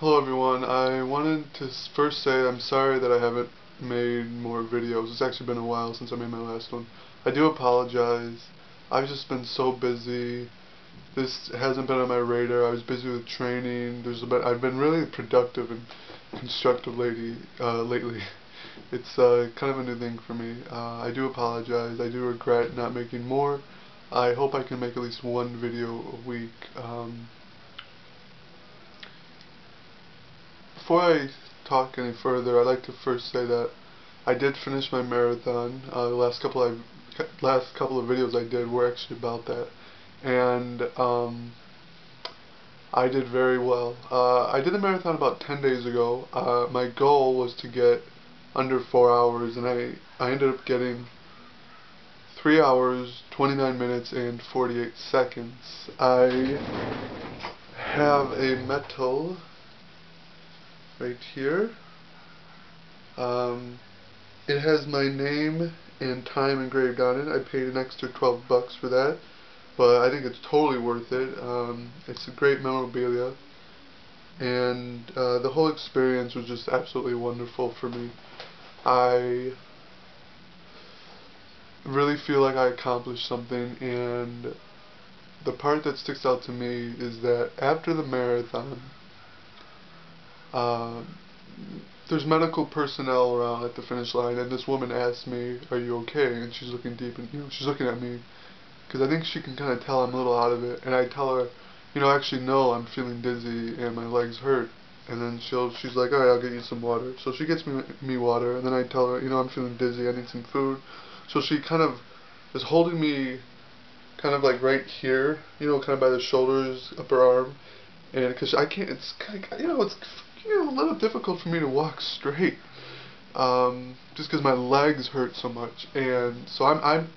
Hello everyone, I wanted to first say I'm sorry that I haven't made more videos. It's actually been a while since I made my last one. I do apologize. I've just been so busy. This hasn't been on my radar. I was busy with training. I've been really productive and constructive lately. It's kind of a new thing for me. I do apologize. I do regret not making more. I hope I can make at least one video a week. Before I talk any further, I'd like to first say that I did finish my marathon. The last couple of videos I did were actually about that, and I did very well. I did the marathon about 10 days ago. My goal was to get under 4 hours, and I ended up getting 3 hours, 29 minutes, and 48 seconds. I have a medal right here. Um, it has my name and time engraved on it. I paid an extra $12 for that, but I think it's totally worth it. It's a great memorabilia, and the whole experience was just absolutely wonderful for me. I really feel like I accomplished something, and the part that sticks out to me is that after the marathon, uh, there's medical personnel around at the finish line, and this woman asked me, "Are you okay?" And she's looking deep, and she's looking at me because I think she can kind of tell I'm a little out of it. And I tell her, actually no, I'm feeling dizzy and my legs hurt. And then she's like, "All right, I'll get you some water." So she gets me water, and then I tell her, I'm feeling dizzy, I need some food. So she kind of is holding me, kind of like right here, kind of by the shoulders, upper arm, and because I can't, it's kind of, it's a little difficult for me to walk straight, just because my legs hurt so much, and so I'm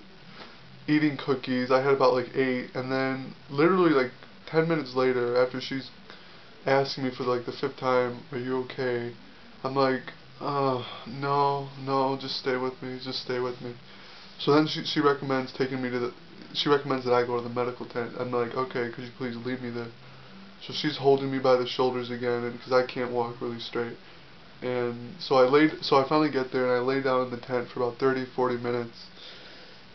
eating cookies. I had about like 8, and then literally like 10 minutes later, after she's asking me for like the 5th time, "Are you okay?" I'm like, no, no, just stay with me, just stay with me. So then she recommends taking me to she recommends that I go to the medical tent. I'm like, "Okay, could you please leave me there?" So she's holding me by the shoulders again, and because I can't walk really straight. And so I finally get there, and I lay down in the tent for about 30, 40 minutes.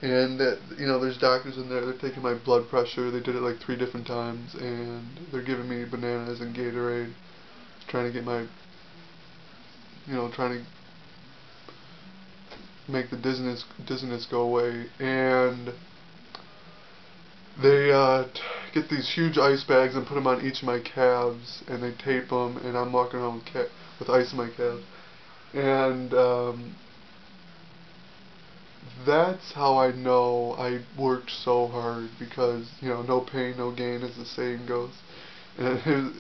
And there's doctors in there. They're taking my blood pressure. They did it like 3 different times, and they're giving me bananas and Gatorade, trying to get trying to make the dizziness go away. And they get these huge ice bags and put them on each of my calves, and they tape them, and I'm walking around with ice in my calves. And that's how I know I worked so hard, because, no pain, no gain, as the saying goes. And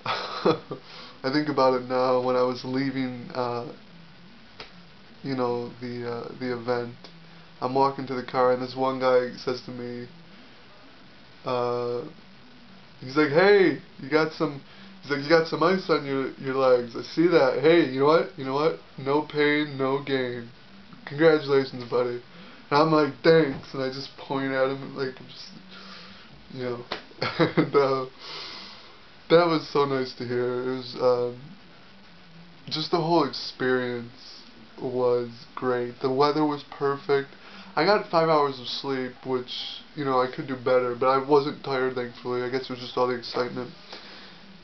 I think about it now when I was leaving, the event. I'm walking to the car, and this one guy says to me, uh, he's like, "Hey, you got some." He's like, "You got some ice on your legs. I see that. Hey, you know what? You know what? No pain, no gain. Congratulations, buddy." And I'm like, "Thanks," and I just point at him like, just, you know, and that was so nice to hear. It was just the whole experience was great. The weather was perfect. I got 5 hours of sleep, which, I could do better, but I wasn't tired, thankfully. I guess it was just all the excitement.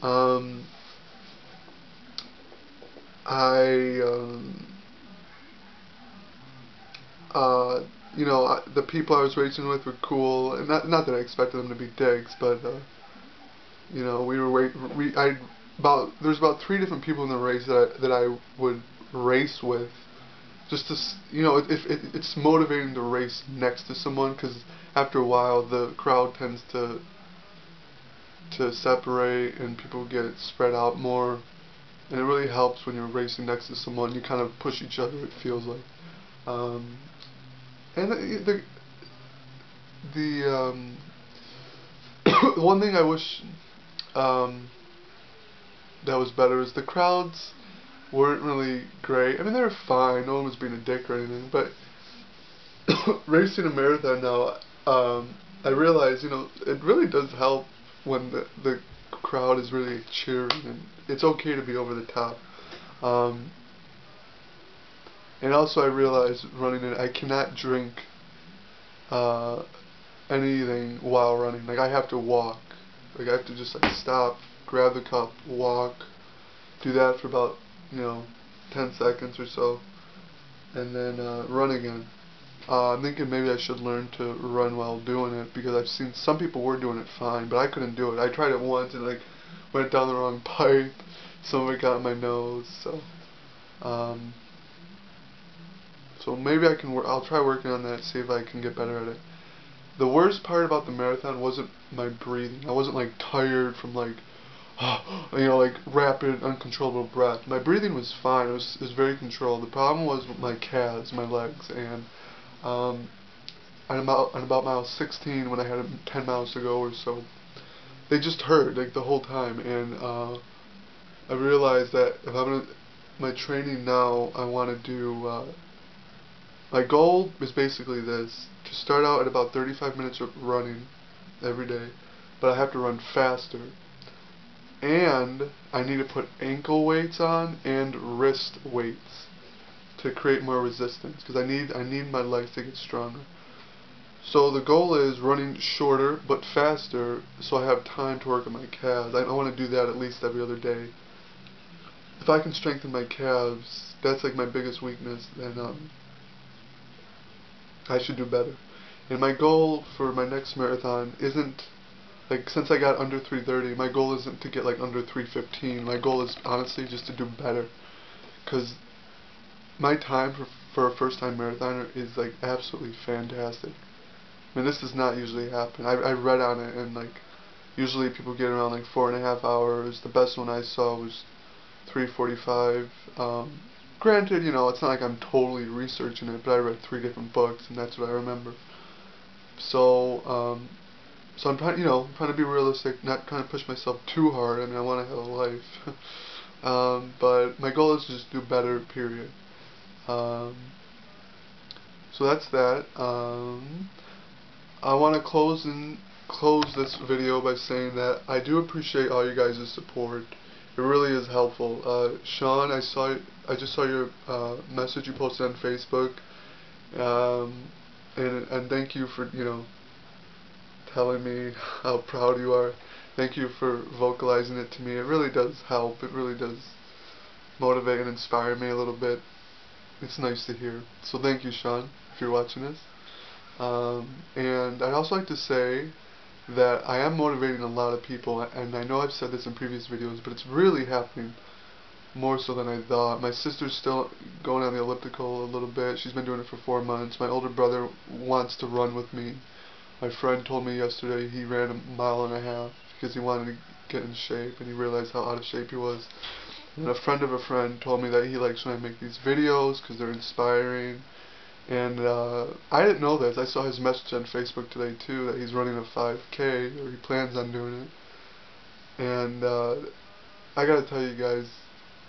Um, I, the people I was racing with were cool, and not that I expected them to be dicks, but, we were there's about 3 different people in the race that I would race with, just to, it's motivating to race next to someone, because after a while the crowd tends to separate, and people get spread out more, and it really helps when you're racing next to someone. You kind of push each other, it feels like. um, and the one thing I wish, um, that was better is the crowds weren't really great. I mean, they were fine. No one was being a dick or anything. But racing a marathon now, I realize, it really does help when the crowd is really cheering, and it's okay to be over the top. And also I realized running it, I cannot drink anything while running. Like I have to walk. Like I have to just like stop, grab the cup, walk, do that for about 10 seconds or so, and then run again. I'm thinking maybe I should learn to run while doing it, because I've seen some people were doing it fine, but I couldn't do it. I tried it once and like went down the wrong pipe. Some of it got in my nose. So maybe I can. I'll try working on that. See if I can get better at it. The worst part about the marathon wasn't my breathing. I wasn't like tired from like like rapid, uncontrollable breath. My breathing was fine. It was very controlled. The problem was with my calves, my legs, and at about mile 16, when I had 10 miles to go or so, they just hurt like the whole time. And I realized that if I'm gonna my training now, I want to do. My goal is basically this: to start out at about 35 minutes of running every day, but I have to run faster. And I need to put ankle weights on and wrist weights to create more resistance, because I need my legs to get stronger. So the goal is running shorter but faster, so I have time to work on my calves. I want to do that at least every other day. If I can strengthen my calves, that's like my biggest weakness, then I should do better. And my goal for my next marathon isn't, like, since I got under 3:30, my goal isn't to get like under 3:15. My goal is honestly just to do better, because my time for a first time marathoner is like absolutely fantastic. I mean, this does not usually happen. I read on it, and like usually people get around like 4.5 hours. The best one I saw was 3:45. Granted, it's not like I'm totally researching it, but I read 3 different books, and that's what I remember. So, so I'm trying, trying to be realistic, not trying to push myself too hard. I mean, I want to have a life. But my goal is to just do better, period. So that's that. I want to close this video by saying that I do appreciate all you guys' support. It really is helpful. Sean, I just saw your message you posted on Facebook, and thank you for telling me how proud you are. Thank you for vocalizing it to me. It really does help. It really does motivate and inspire me a little bit. It's nice to hear. So thank you, Sean, if you're watching this. And I'd also like to say that I am motivating a lot of people, and I know I've said this in previous videos, but it's really happening more so than I thought. My sister's still going on the elliptical a little bit. She's been doing it for 4 months. My older brother wants to run with me. My friend told me yesterday he ran 1.5 miles because he wanted to get in shape, and he realized how out of shape he was. And a friend of a friend told me that he likes when I make these videos because they're inspiring. And I didn't know this. I saw his message on Facebook today too, that he's running a 5K, or he plans on doing it. And I gotta tell you guys,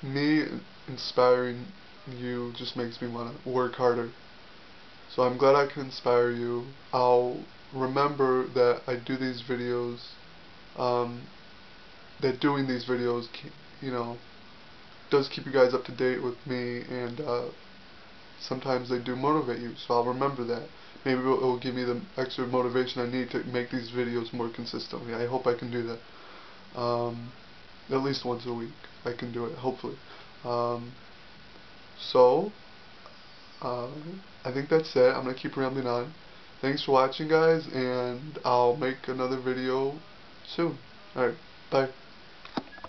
me inspiring you just makes me want to work harder. So I'm glad I can inspire you. I'll remember that I do these videos, that doing these videos, does keep you guys up to date with me, and sometimes they do motivate you, so I'll remember that. Maybe it will give me the extra motivation I need to make these videos more consistently. I hope I can do that. At least once a week I can do it, hopefully. So I think that's it. I'm going to keep rambling on. Thanks for watching, guys, and I'll make another video soon. Alright, bye.